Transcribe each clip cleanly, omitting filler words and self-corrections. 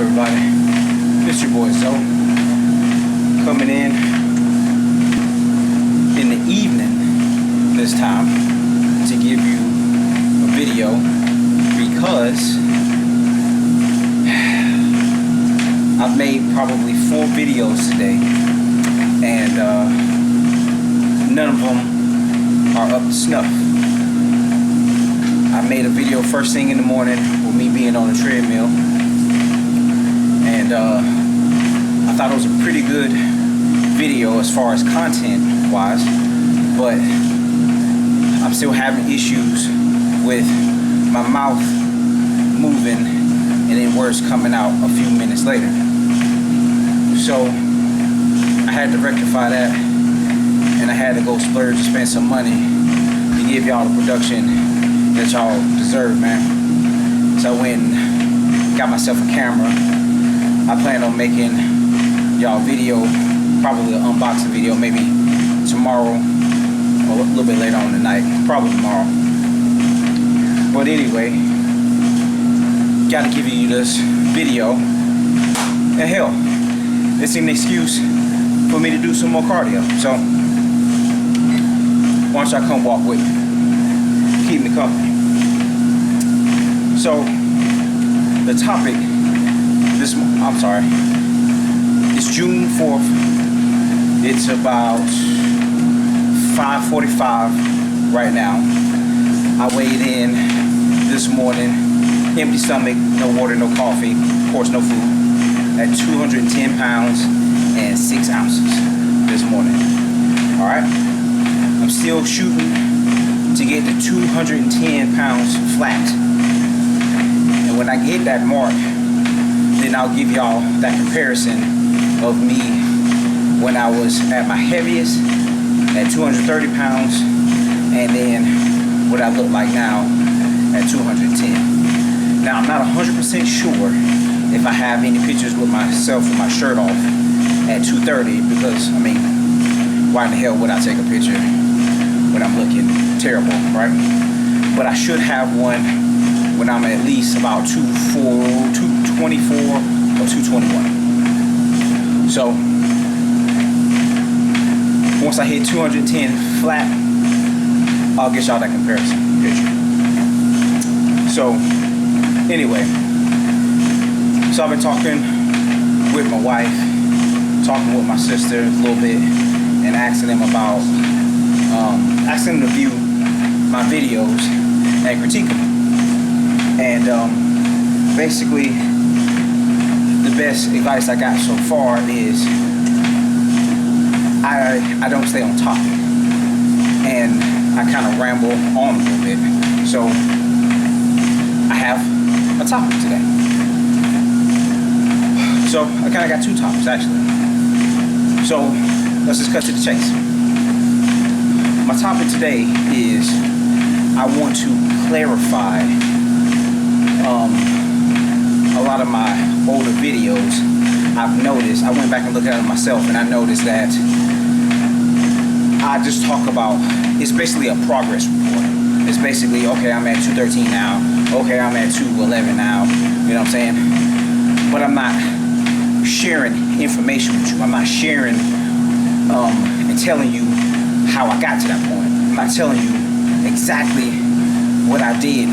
everybody? It's your boy Zoe, coming in the evening this time to give you a video because I've made probably 4 videos today and none of them are up to snuff. I made a video first thing in the morning with me being on a treadmill, and I thought it was a pretty good video as far as content wise, but I'm still having issues with my mouth moving and then words coming out a few minutes later. So I had to rectify that, and I had to go splurge and spend some money to give y'all the production that y'all deserve, man. So I went and got myself a camera. I plan on making y'all video, probably an unboxing video, maybe tomorrow or a little bit later on tonight, probably tomorrow. But anyway, gotta give you this video. And hell, it's an excuse for me to do some more cardio. So why don't y'all come walk with me? Keep me company. So the topic it's June 4th. It's about 5:45 right now. I weighed in this morning, empty stomach, no water, no coffee, of course no food, at 210 pounds and 6 ounces this morning. All right, I'm still shooting to get to 210 pounds flat. And when I get that mark, then I'll give y'all that comparison of me when I was at my heaviest at 230 pounds, and then what I look like now at 210. Now I'm not 100% sure if I have any pictures with myself with my shirt off at 230, because I mean, why in the hell would I take a picture when I'm looking terrible, right? But I should have one when I'm at least about 224 or 221. So once I hit 210 flat, I'll get y'all that comparison picture. So anyway, so I've been talking with my wife, talking with my sister a little bit, and asking them about asking them to view my videos and critique them. And basically, the best advice I got so far is I don't stay on topic, and I kind of ramble on a little bit. So I have a topic today. So I kind of got 2 topics actually. So let's just cut to the chase. My topic today is I want to clarify a lot of my older videos. I've noticed, I went back and looked at it myself, and I noticed that I just talk about, it's basically a progress report. It's basically, okay, I'm at 213 now, okay, I'm at 211 now, you know what I'm saying? But I'm not sharing information with you. I'm not sharing and telling you how I got to that point. I'm not telling you exactly what I did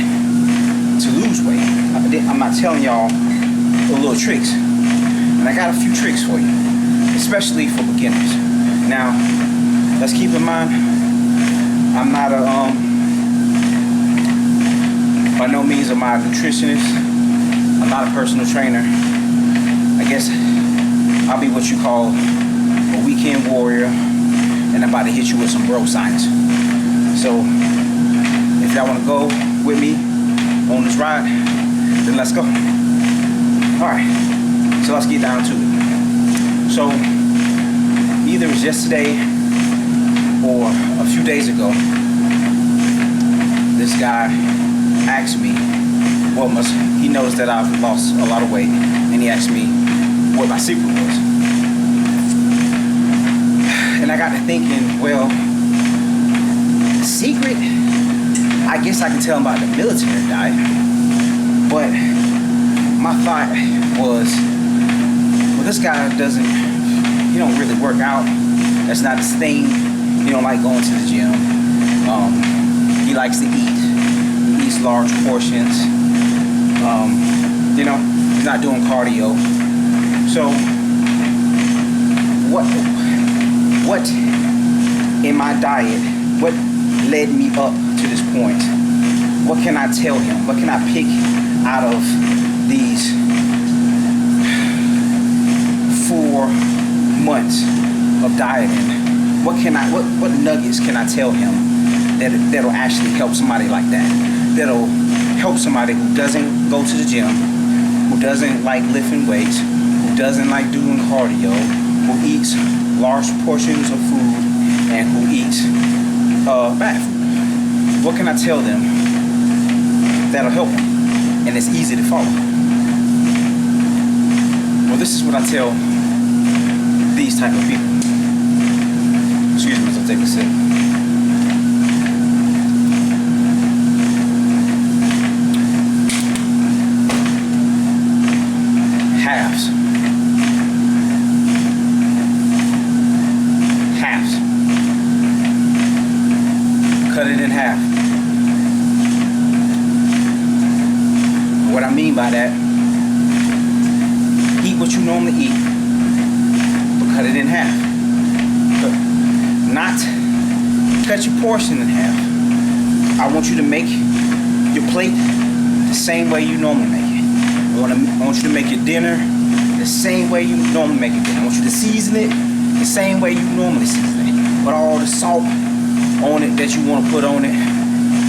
to lose weight. I'm not telling y'all the little tricks. And I got a few tricks for you, especially for beginners. Now, let's keep in mind, I'm not by no means am I a nutritionist. I'm not a personal trainer. I guess I'll be what you call a weekend warrior, and I'm about to hit you with some bro science. So if y'all want to go with me on this ride, then let's go. All right, so let's get down to it. So either it was yesterday or a few days ago, this guy asked me, well, he knows that I've lost a lot of weight, and he asked me what my secret was. And I got to thinking, well, secret, I guess I can tell him about the military diet, but my thought was, this guy he don't really work out. That's not his thing. He don't like going to the gym. He likes to eat. He eats large portions. He's not doing cardio. So what in my diet, what led me up to this point? What can I tell him? What can I pick out of these 4 months of dieting? What nuggets can I tell him that'll actually help somebody like that? That'll help somebody who doesn't go to the gym, who doesn't like lifting weights, who doesn't like doing cardio, who eats large portions of food, and who eats bad food. What can I tell them that'll help them? And it's easy to follow. Well, this is what I tell these type of people. Excuse me as I take a sip. Halves. Cut it in half. What I mean by that, eat what you normally eat, but cut it in half. Not cut your portion in half. I want you to make your plate the same way you normally make it. I want you to make your dinner the same way you normally make your dinner. I want you to season it the same way you normally season it. Put all the salt on it that you want to put on it.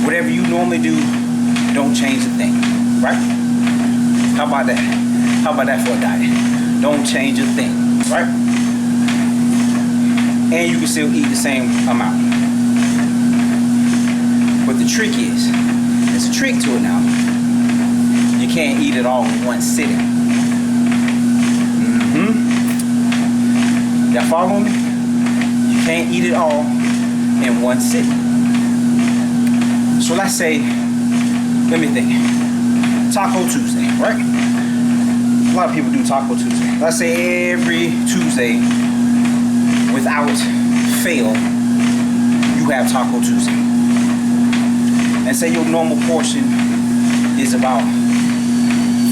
Whatever you normally do, don't change a thing. Right? How about that? How about that for a diet? Don't change a thing. Right? And you can still eat the same amount. But the trick is, there's a trick to it now. You can't eat it all in one sitting. Y'all follow me? You can't eat it all in one sitting. So let's say, let me think. Taco Tuesday, right? A lot of people do Taco Tuesday. Let's say every Tuesday, without fail, you have Taco Tuesday. And say your normal portion is about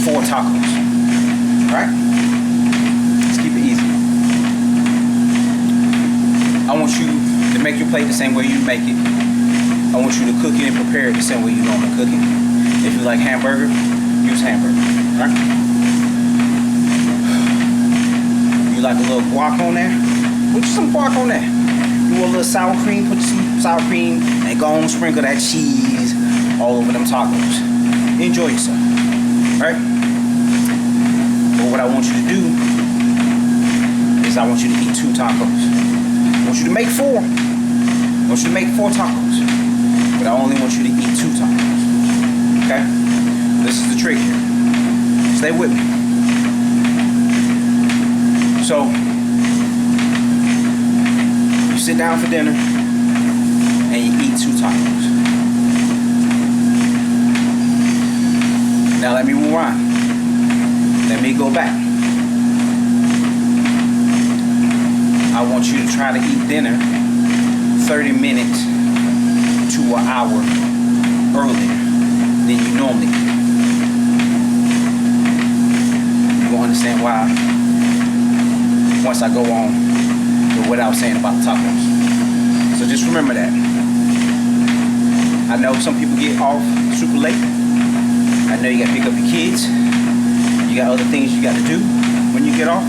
4 tacos, right? Let's keep it easy. I want you to make your plate the same way you make it. I want you to cook it and prepare it the same way you normally cook it. If you like hamburger, use hamburger, right? You like a little guac on there? Put some guac on there. You want a little sour cream? Put some sour cream and go on sprinkle that cheese all over them tacos. Enjoy yourself, right? But what I want you to do is I want you to eat 2 tacos. I want you to make 4. I want you to make 4 tacos. But I only want you to eat 2 tacos. Okay? This is the trick here. Stay with me. So, you sit down for dinner and you eat 2 tacos. Now let me rewind. Let me go back. I want you to try to eat dinner 30 minutes to an hour earlier than you normally eat. You're going to understand why once I go on with what I was saying about the tacos. So just remember that. I know some people get off super late. I know you got to pick up your kids. You got other things you got to do when you get off.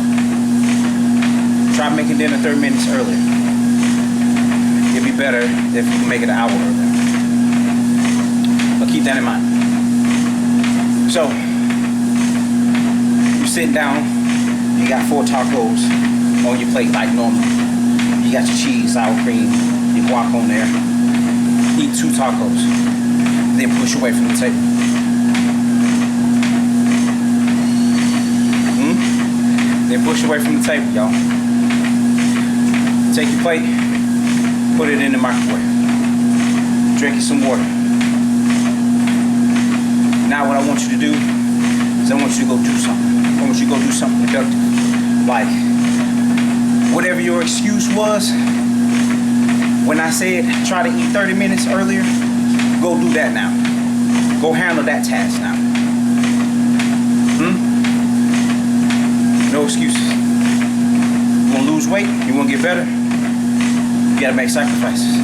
Try making dinner 30 minutes earlier. It'd be better if you can make it an hour earlier. But keep that in mind. So, you're sitting down, you got 4 tacos on your plate like normal. You got your cheese, sour cream, your guac on there. Eat 2 tacos. Then push away from the table. Then push away from the table, y'all. Take your plate, put it in the microwave. Drink you some water. Now what I want you to do is I want you to go do something. I want you to go do something productive. I Like, whatever your excuse was, when I said try to eat 30 minutes earlier, go do that now. Go handle that task now. No excuses. You want to lose weight? You want to get better? You got to make sacrifices.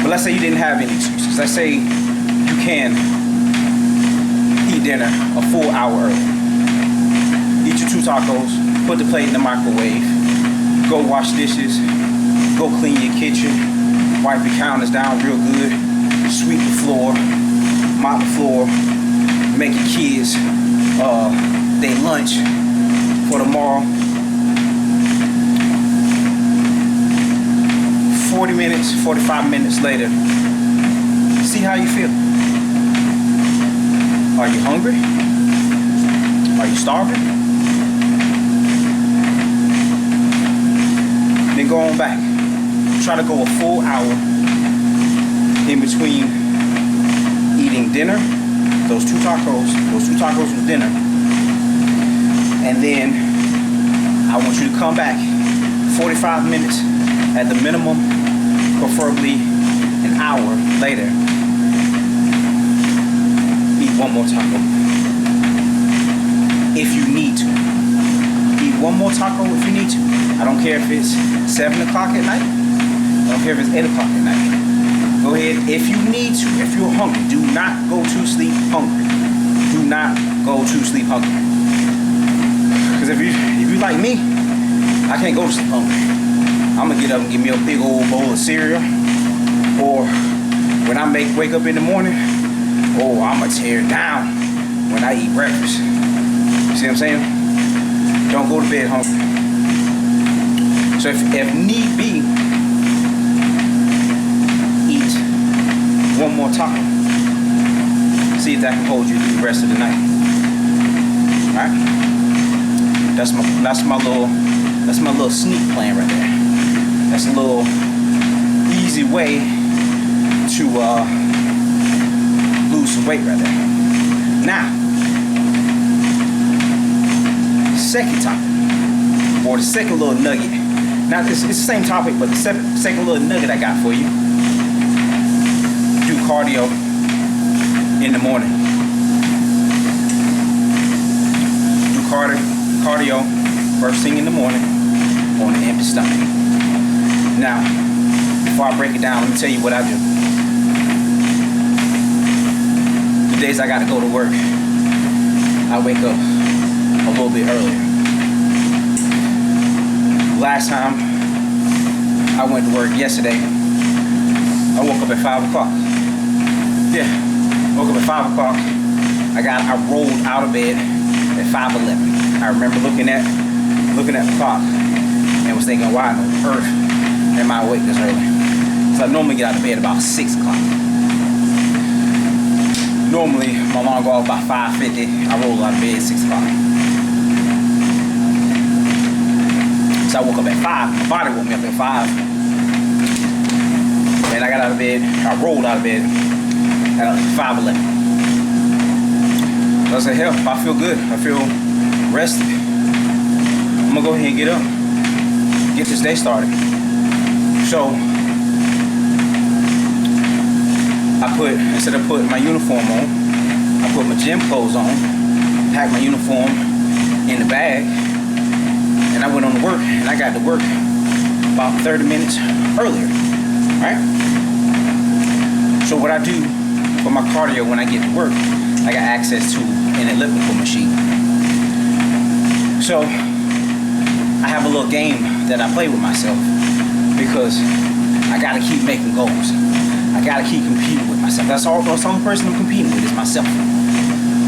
But let's say you didn't have any excuses. Let's say you can eat dinner a full hour early. Eat your 2 tacos, put the plate in the microwave, go wash dishes, go clean your kitchen, wipe your counters down real good, sweep the floor, mop the floor, make your kids their lunch for tomorrow. 40 minutes, 45 minutes later, see how you feel. Are you hungry? Are you starving? Then go on back. Try to go a full hour in between eating dinner, those 2 tacos was dinner. And then I want you to come back 45 minutes at the minimum, preferably an hour later. Eat 1 more taco. If you need to. Eat 1 more taco if you need to. I don't care if it's 7 o'clock at night. I don't care if it's 8 o'clock at night. Go ahead if you need to. If you're hungry, do not go to sleep hungry. Do not go to sleep hungry. Because if you like me, I can't go to sleep hungry. I'm gonna get up and give me a big old bowl of cereal. Or when I wake up in the morning, oh, I'm gonna tear down when I eat breakfast. You see what I'm saying? Don't go to bed hungry. So if need be, eat 1 more taco. See if that can hold you through the rest of the night. Alright? That's my little sneak plan right there. That's a little easy way to lose some weight right there. Now, second topic, or the second little nugget. Now, it's the same topic, but the second little nugget I got for you. Do cardio in the morning. Do cardio first thing in the morning on an empty stomach. Now, before I break it down, let me tell you what I do. The days I gotta go to work, I wake up a little bit earlier. Last time I went to work yesterday, I woke up at 5 o'clock. Yeah, woke up at 5 o'clock. I rolled out of bed at 5:11. I remember looking at the clock and was thinking, why on earth am I awake this early? So I normally get out of bed about 6 o'clock. Normally, my alarm go off about 5:50. I roll out of bed at 6 o'clock. So I woke up at 5. My body woke me up at 5. And I got out of bed. I rolled out of bed at 5:11. So I said, hell, I feel good. I feel rested. I'm gonna go ahead and get up. Get this day started. So instead of putting my uniform on, I put my gym clothes on, packed my uniform in the bag, and I went on to work, and I got to work about 30 minutes earlier, right? So what I do for my cardio when I get to work, I got access to an elliptical machine. So I have a little game that I play with myself because I gotta keep making goals. I gotta keep competing with myself. That's the only person I'm competing with is myself.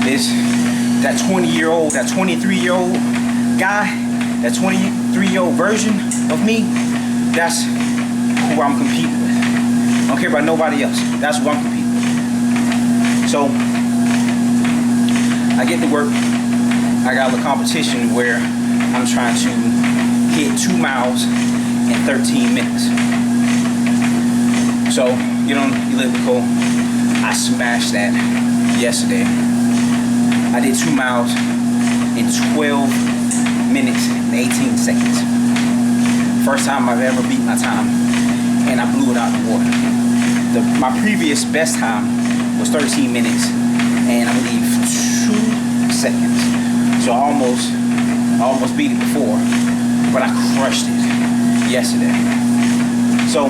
It's that 20-year-old, that 23-year-old guy, that 23-year-old version of me. That's who I'm competing with. I don't care about nobody else. That's who I'm competing with. So I get to work. I got a little competition where I'm trying to hit 2 miles in 13 minutes. So get on elliptical. I smashed that yesterday. I did 2 miles in 12 minutes and 18 seconds. First time I've ever beat my time, and I blew it out the water. My previous best time was 13 minutes and I believe 2 seconds. So I almost beat it before, but I crushed it yesterday. So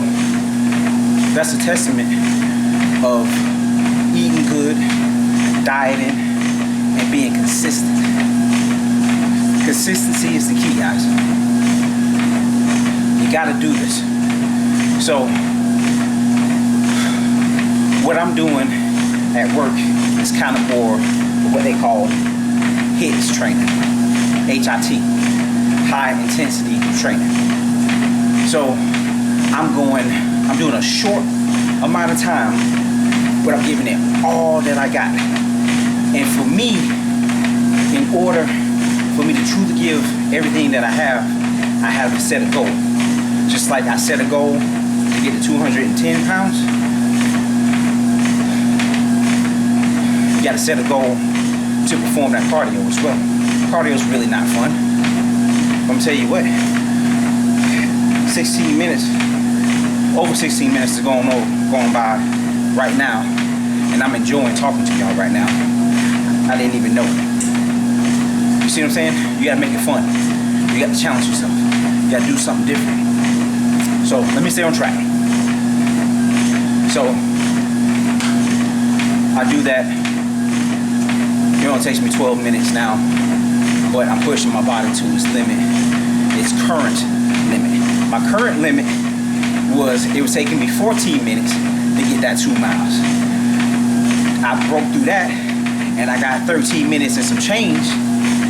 that's a testament of eating good, dieting, and being consistent. Consistency is the key, guys. You gotta do this. So what I'm doing at work is kind of more what they call HIIT training, HIT, high intensity training. So I'm doing a short amount of time, but I'm giving it all that I got. And for me, in order for me to truly give everything that I have to set a goal. Just like I set a goal to get to 210 pounds, you gotta set a goal to perform that cardio as well. Cardio is really not fun. I'm gonna tell you what, 16 minutes, over 16 minutes is going by right now, and I'm enjoying talking to y'all right now. I didn't even know it. You see what I'm saying? You gotta make it fun. You gotta challenge yourself. You gotta do something different. So let me stay on track. So I do that. It only takes me 12 minutes now, but I'm pushing my body to its limit, its current limit. My current limit it was taking me 14 minutes to get that 2 miles. I broke through that, and I got 13 minutes and some change.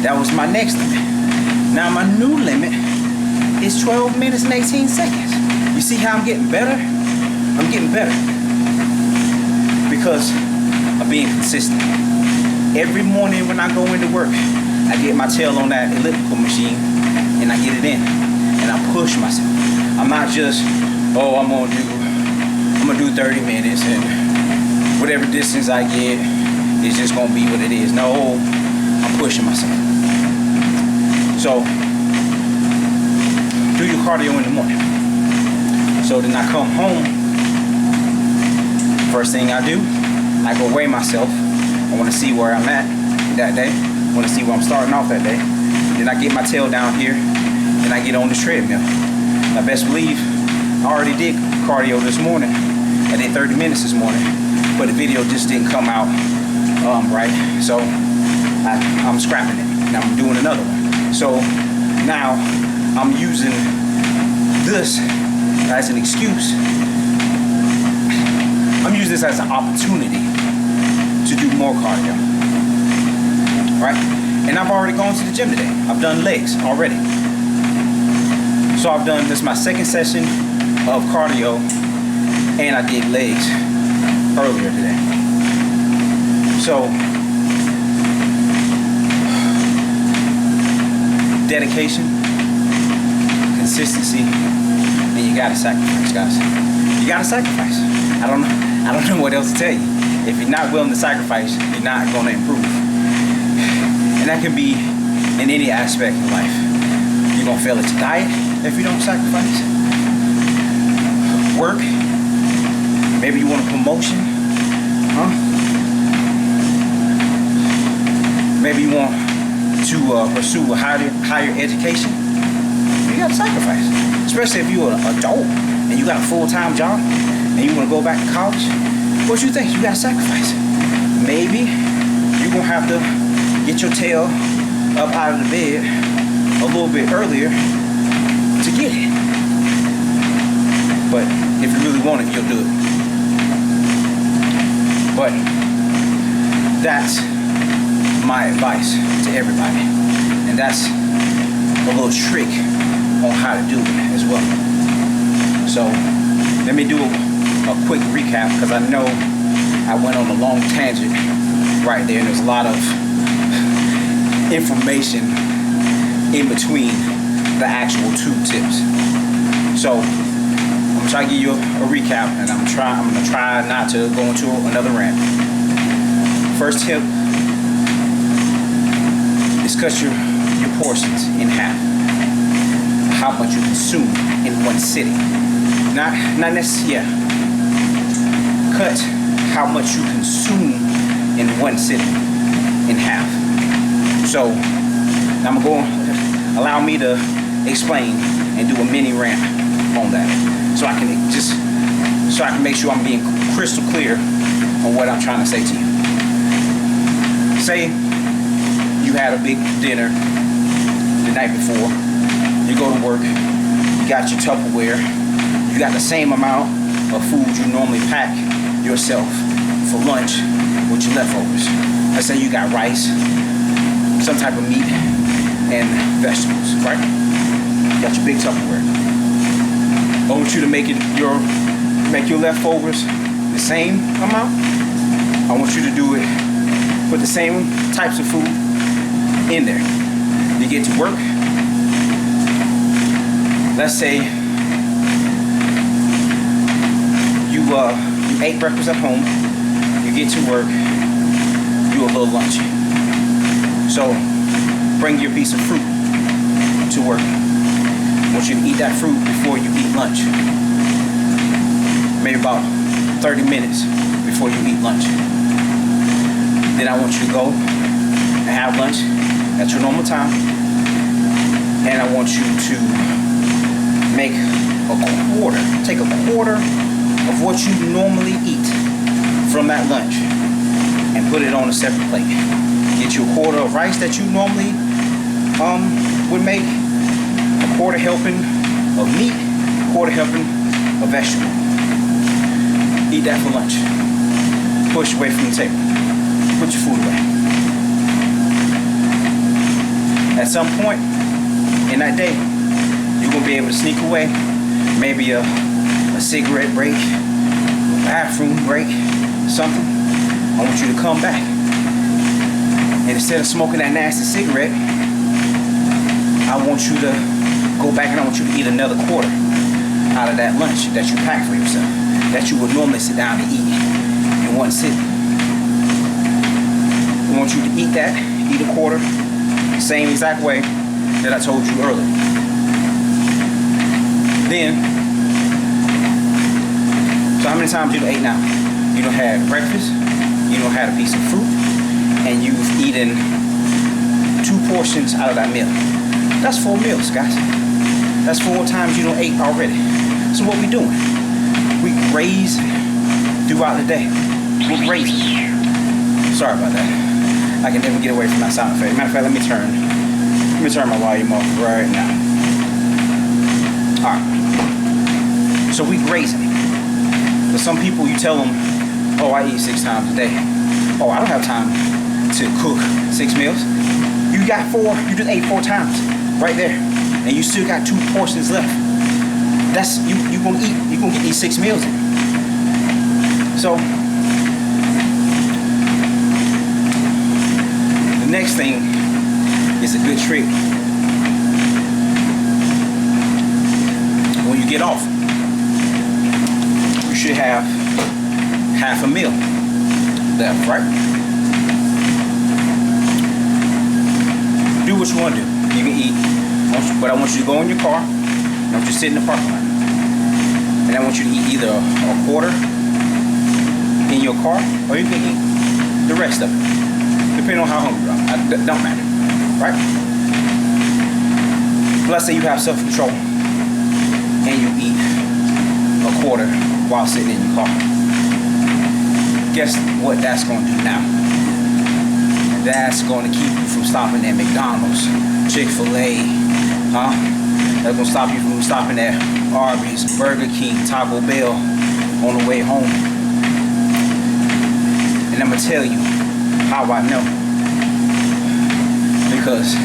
That was my next limit. Now my new limit is 12 minutes and 18 seconds. You see how I'm getting better? I'm getting better because I'm being consistent. Every morning when I go into work, I get my tail on that elliptical machine and I get it in and I push myself. I'm not just, I'm gonna do 30 minutes and whatever distance I get is just gonna be what it is. No, I'm pushing myself. So do your cardio in the morning. So then I come home, first thing I do, I go weigh myself. I want to see where I'm at that day. I want to see where I'm starting off that day. Then I get my tail down here and I get on the treadmill. Now best believe I already did cardio this morning. I did 30 minutes this morning, but the video just didn't come out right. So I'm scrapping it and I'm doing another one. So now I'm using this as an excuse. I'm using this as an opportunity to do more cardio, right? And I've already gone to the gym today. I've done legs already. So this is my second session of cardio, and I did legs earlier today. So, dedication, consistency, and you gotta sacrifice, guys. You gotta sacrifice. I don't know what else to tell you. If you're not willing to sacrifice, you're not going to improve. And that can be in any aspect of life. You're going to fail at your diet if you don't sacrifice. Work. Maybe you want a promotion. Maybe you want to pursue a higher education. You got to sacrifice. Especially if you're an adult and you got a full-time job and you want to go back to college. What you think? You gotta sacrifice. Maybe you're gonna have to get your tail up out of the bed a little bit earlier to get it. But if you really want it, you'll do it. But that's my advice to everybody. And that's a little trick on how to do it as well. So let me do a quick recap because I know I went on a long tangent right there and there's a lot of information in between the actual 2 tips. So I'm gonna try to give you a recap and I'm gonna try not to go into another rant. First tip is is cut your portions in half. How much you consume in one sitting. Not necessarily, yeah. Cut how much you consume in one sitting in half. So I'm going to allow me to explain and do a mini rant on that, so I can make sure I'm being crystal clear on what I'm trying to say to you. Say you had a big dinner the night before. You go to work. You got your Tupperware. You got the same amount of food you normally pack yourself for lunch with your leftovers. Let's say you got rice, some type of meat, and vegetables, right? You got your big Tupperware. I want you to make your leftovers the same amount. I want you to do it, put the same types of food in there. You get to work. Let's say you ate breakfast at home. You get to work. Do a little lunch. So bring your piece of fruit to work. I want you to eat that fruit before you eat lunch. Maybe about 30 minutes before you eat lunch. Then I want you to go and have lunch at your normal time. And I want you to make take a quarter of what you normally eat from that lunch and put it on a separate plate. Get you a quarter of rice that you normally would make, a quarter helping of meat, a quarter helping of vegetable. Eat that for lunch. Push away from the table. Put your food away. At some point in that day, you're gonna be able to sneak away, maybe a cigarette break, a bathroom break, something. I want you to come back. And instead of smoking that nasty cigarette, I want you to go back and I want you to eat another quarter out of that lunch that you packed for yourself, that you would normally sit down to eat in one sitting. I want you to eat that, eat a quarter, the same exact way that I told you earlier. Then, so how many times you done ate now? You done had breakfast, you done had a piece of fruit, and you've eaten 2 portions out of that meal. That's 4 meals, guys. That's 4 times you done ate already. So what we doing? We graze throughout the day. We're grazing. Sorry about that. I can never get away from that sound effect. Matter of fact, let me turn my volume off right now. Alright. So we grazing. But some people, you tell them, oh, I eat 6 times a day. Oh, I don't have time to cook 6 meals. You got 4, you just ate 4 times right there. And you still got 2 portions left. That's, you gonna eat, you gonna get these 6 meals in. So, the next thing is a good trick. When you get off, you should have half a meal left, right? Do what you want to do. You can eat, but I want you to go in your car. I want you to sit in the parking lot. And I want you to eat either a quarter in your car, or you can eat the rest of it, depending on how hungry you are. It don't matter, right? Let's say you have self-control and you eat a quarter while sitting in your car. Guess what that's going to do now? That's going to keep you from stopping at McDonald's, Chick-fil-A, That's going to stop you from stopping at Arby's, Burger King, Taco Bell on the way home. And I'm going to tell you how I know. Because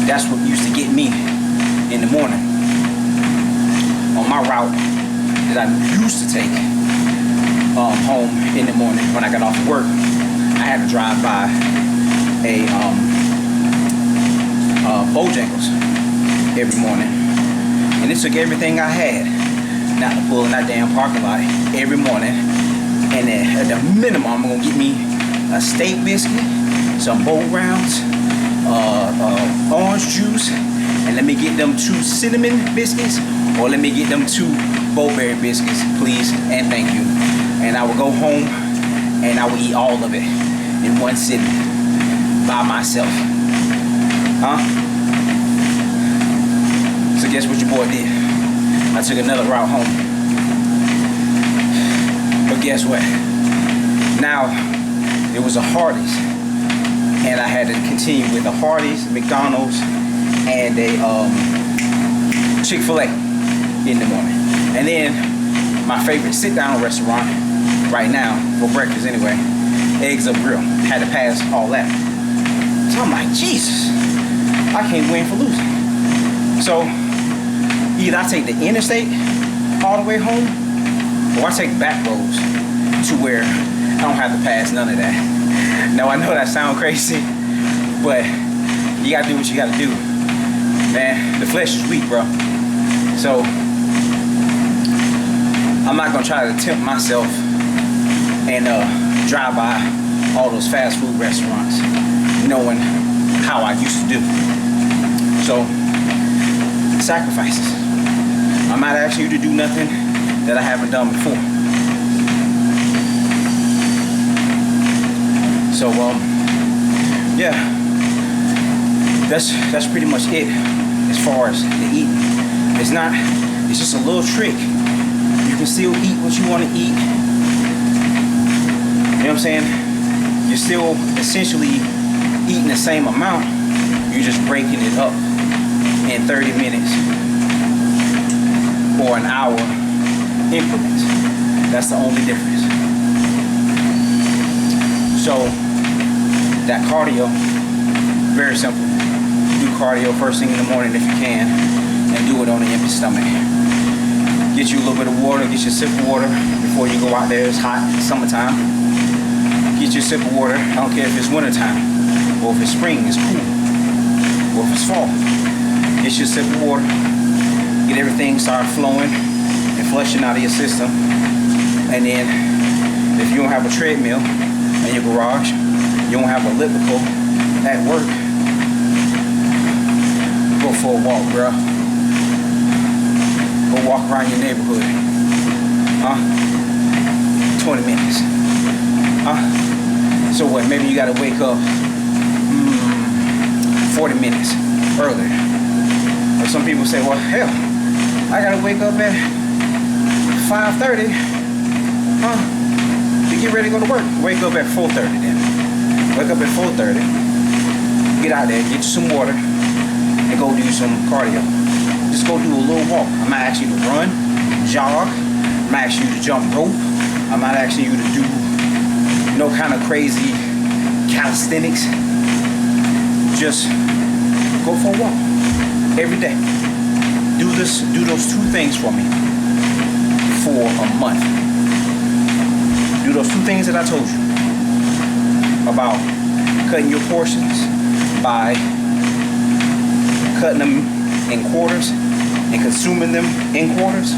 that's what used to get me in the morning. On my route that I used to take home in the morning when I got off of work, I had to drive by a Bojangles every morning, and it took everything I had not to pull in that damn parking lot every morning. And at the minimum, I'm gonna get me a steak biscuit, some bowl rounds, get them 2 cinnamon biscuits, or let me get them 2 Bo-Berry biscuits, please, and thank you. And I will go home and I will eat all of it in one sitting by myself. Huh? So guess what your boy did? I took another route home. But guess what? Now it was a Hardee's, and I had to continue with a Hardee's, McDonald's, and a Chick-fil-A in the morning. And then my favorite sit-down restaurant right now, for breakfast anyway, Eggs Up Grill. Had to pass all that. So I'm like, Jesus, I can't win for losing. So either I take the interstate all the way home, or I take back roads to where I don't have to pass none of that. Now I know that sounds crazy, but you gotta do what you gotta do. Man, the flesh is weak, bro. So I'm not gonna try to tempt myself and drive by all those fast food restaurants knowing how I used to do. So, sacrifices. I'm not asking you to do nothing that I haven't done before. So yeah, that's pretty much it as far as the eating. It's just a little trick. You can still eat what you want to eat. You know what I'm saying? You're still essentially eating the same amount. You're just breaking it up in 30 minutes or an hour increments. That's the only difference. So that cardio, very simple. Do cardio first thing in the morning if you can, and do it on an empty stomach. Get you a little bit of water, get you a sip of water before you go out there. It's hot, it's summertime. Get you a sip of water. I don't care if it's wintertime, or if it's spring, it's cool, or if it's fall. Get you a sip of water. Get everything start flowing and flushing out of your system. And then, if you don't have a treadmill in your garage, you don't have elliptical at work, go for a walk, bro. Go walk around your neighborhood. 20 minutes. So what, maybe you gotta wake up 40 minutes earlier. Or some people say, well, hell, I gotta wake up at 5:30 to get ready to go to work. Wake up at 4:30 then. Wake up at 4:30, get out there, get you some water, and go do some cardio. Just go do a little walk. I'm not asking you to run, jog. I'm not asking you to jump rope. I'm not asking you to do no kind of crazy calisthenics. Just go for a walk every day. Do those 2 things for me for a month. Do those 2 things that I told you about cutting your portions by cutting them in quarters and consuming them in quarters,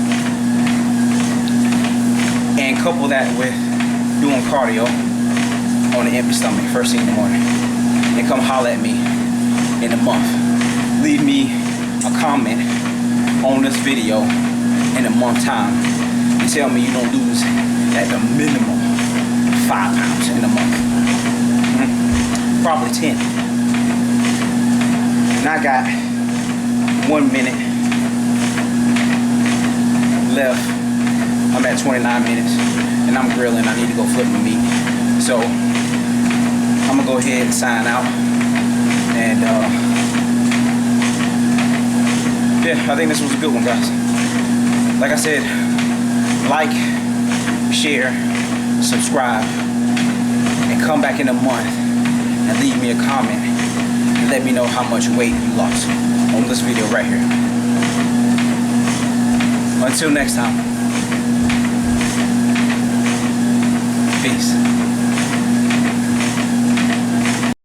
and couple that with doing cardio on an empty stomach first thing in the morning, and come holler at me in a month. Leave me a comment on this video in a month time and tell me you don't lose at the minimum 5 pounds in a month. Probably 10. And I got 1 minute left. I'm at 29 minutes and I'm grilling. I need to go flip my meat. So I'm gonna go ahead and sign out. And yeah, I think this was a good one, guys. Like I said, like, share, subscribe, and come back in a month and leave me a comment and let me know how much weight you lost on this video right here. Until next time, peace.